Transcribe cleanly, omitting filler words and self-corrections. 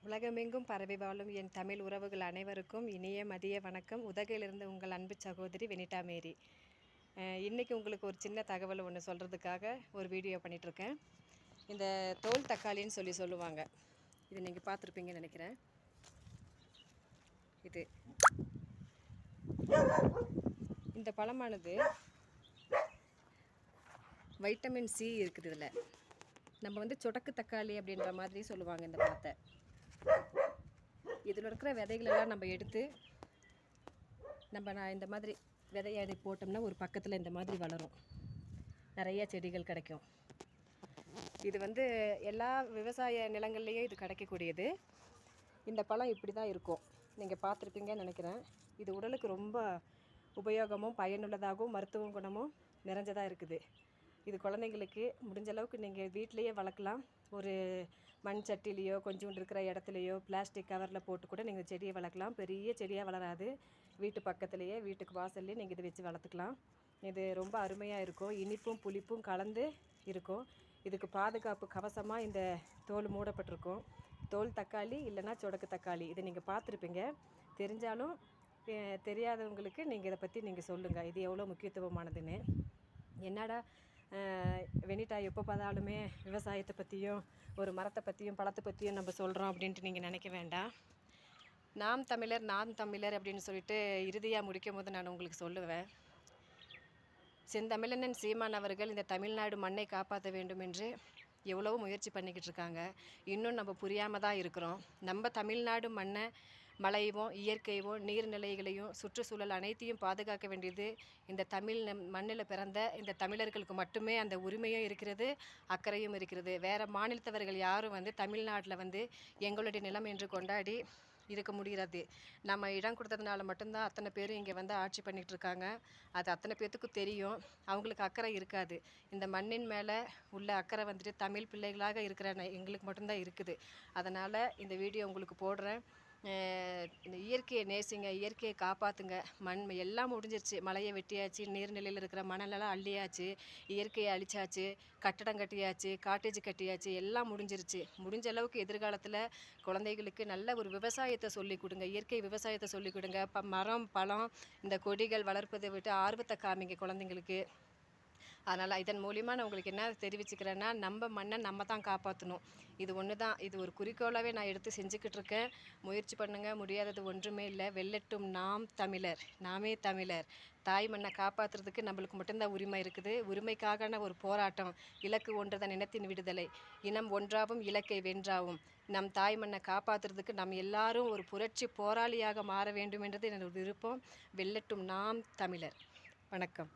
உலகமெங்கும் பரவி வாழும் என் தமிழ் உறவுகள் அனைவருக்கும் இனிய மதிய வணக்கம். உதகையிலிருந்து உங்கள் அன்பு சகோதரி வெனிட்டா மேரி. இன்றைக்கி உங்களுக்கு ஒரு சின்ன தகவல் ஒன்று சொல்கிறதுக்காக ஒரு வீடியோ பண்ணிகிட்ருக்கேன். இந்த தோல் தக்காளின்னு சொல்லுவாங்க. இது நீங்கள் பார்த்துருப்பீங்கன்னு நினைக்கிறேன். இது இந்த பழமானது வைட்டமின் சி இருக்குது. இதில் நம்ம சொடக்கு தக்காளி அப்படின்ற மாதிரி சொல்லுவாங்க இந்த பழத்தை. இதில் இருக்கிற விதைகளெல்லாம் நம்ம எடுத்து நான் இந்த மாதிரி விதையை போட்டோம்னா ஒரு பக்கத்தில் இந்த மாதிரி வளரும், நிறைய செடிகள் கிடைக்கும். இது எல்லா விவசாய நிலங்கள்லேயும் இது கிடைக்கக்கூடியது. இந்த பழம் இப்படி தான் இருக்கும், நீங்கள் பார்த்துருப்பீங்கன்னு நினைக்கிறேன். இது உடலுக்கு ரொம்ப உபயோகமும் பயனுள்ளதாகவும் மருத்துவ குணமும் நிறைஞ்சதாக இருக்குது. இது குழந்தைங்களுக்கு முடிஞ்ச அளவுக்கு நீங்கள் வீட்டிலையே வளர்க்கலாம். ஒரு மண் சட்டிலேயோ கொஞ்சோண்டு இருக்கிற இடத்துலையோ பிளாஸ்டிக் கவரில் போட்டு கூட நீங்கள் செடியை வளர்க்கலாம். பெரிய செடியாக வளராது, வீட்டு பக்கத்துலேயே வீட்டுக்கு வாசல்லையே நீங்கள் இதை வச்சு வளர்த்துக்கலாம். இது ரொம்ப அருமையாக இருக்கும், இனிப்பும் புளிப்பும் கலந்து இருக்கும். இதுக்கு பாதுகாப்பு கவசமாக இந்த தோல் மூடப்பட்டிருக்கும். தோல் தக்காளி இல்லைன்னா சொடக்கு தக்காளி, இதை நீங்கள் பார்த்துருப்பீங்க. தெரிஞ்சாலும் தெரியாதவங்களுக்கு நீங்கள் இதை பற்றி நீங்கள் சொல்லுங்கள், இது எவ்வளோ முக்கியத்துவமானதுன்னு. என்னடா வெனிட்டா எப்போ பார்த்தாலுமே விவசாயத்தை பற்றியும் ஒரு மரத்தை பற்றியும் பழத்தை பற்றியும் நம்ம சொல்கிறோம் அப்படின்ட்டு நீங்கள் நினைக்க வேண்டாம். நாம் தமிழர் அப்படின்னு சொல்லிட்டு இறுதியாக முடிக்கும் போது நான் உங்களுக்கு சொல்லுவேன், செந்தமிழனன் சீமான் அவர்கள் இந்த தமிழ்நாடு மண்ணை காப்பாற்ற வேண்டும் என்று எவ்வளவோ முயற்சி பண்ணிக்கிட்டு இருக்காங்க. இன்னும் நம்ம புரியாமல் தான் இருக்கிறோம். நம்ம தமிழ்நாடு மண்ணை, மலையவும் இயற்கையவும் நீர்நிலைகளையும் சுற்றுச்சூழல் அனைத்தையும் பாதுகாக்க வேண்டியது இந்த மண்ணில் பிறந்த இந்த தமிழர்களுக்கு மட்டுமே அந்த உரிமையும் இருக்கிறது, அக்கறையும் இருக்கிறது. வேறு மாநிலத்தவர்கள் யாரும் தமிழ்நாட்டில் எங்களுடைய நிலம் என்று கொண்டாடி இருக்க முடியாது. நம்ம இடம் கொடுத்ததுனால மட்டும்தான் அத்தனை பேர் இங்கே ஆட்சி பண்ணிகிட்டு இருக்காங்க. அது அத்தனை பேர்த்துக்கும் தெரியும், அவங்களுக்கு அக்கறை இருக்காது. இந்த மண்ணின் மேலே உள்ள அக்கறை தமிழ் பிள்ளைகளாக இருக்கிற எங்களுக்கு மட்டும்தான் இருக்குது. அதனால் இந்த வீடியோ உங்களுக்கு போடுறேன். இந்த இயற்கையை நேசிங்க, இயற்கையை காப்பாற்றுங்க. மண் எல்லாம் முடிஞ்சிருச்சு, மலையை வெட்டியாச்சு, நீர்நிலையில் இருக்கிற மணலெல்லாம் அள்ளியாச்சு, இயற்கையை அழிச்சாச்சு, கட்டடம் கட்டியாச்சு, காட்டேஜ் கட்டியாச்சு, எல்லாம் முடிஞ்சிருச்சு. முடிஞ்ச அளவுக்கு எதிர்காலத்தில் குழந்தைகளுக்கு நல்ல ஒரு விவசாயத்தை சொல்லிக் கொடுங்க, இயற்கை விவசாயத்தை சொல்லிக் கொடுங்க. மரம் பழம் இந்த கொடிகள் வளர்ப்பதை விட்டு ஆர்வத்தை காமிங்க குழந்தைங்களுக்கு. அதனால் இதன் மூலிமா நான் உங்களுக்கு என்ன தெரிவிச்சுக்கிறேன்னா, நம்ம மண்ணை நம்ம தான் காப்பாற்றணும். இது ஒன்று தான், இது ஒரு குறிக்கோளாகவே நான் எடுத்து செஞ்சுக்கிட்டு இருக்கேன். முயற்சி பண்ணுங்கள், முடியாதது ஒன்றுமே இல்லை. வெல்லட்டும் நாம் தமிழர், நாமே தமிழர். தாய் மண்ணை காப்பாற்றுறதுக்கு நம்மளுக்கு மட்டும்தான் உரிமை இருக்குது. உரிமைக்கான ஒரு போராட்டம். இலக்கு ஒன்றுதான் இனத்தின் விடுதலை, இனம் ஒன்றாவும் இலக்கை வென்றாவும். நம் தாய் மண்ணை காப்பாற்றுறதுக்கு நம்ம எல்லாரும் ஒரு புரட்சி போராளியாக மாற வேண்டும் என்றது என்னோட விருப்பம். வெல்லட்டும் நாம் தமிழர். வணக்கம்.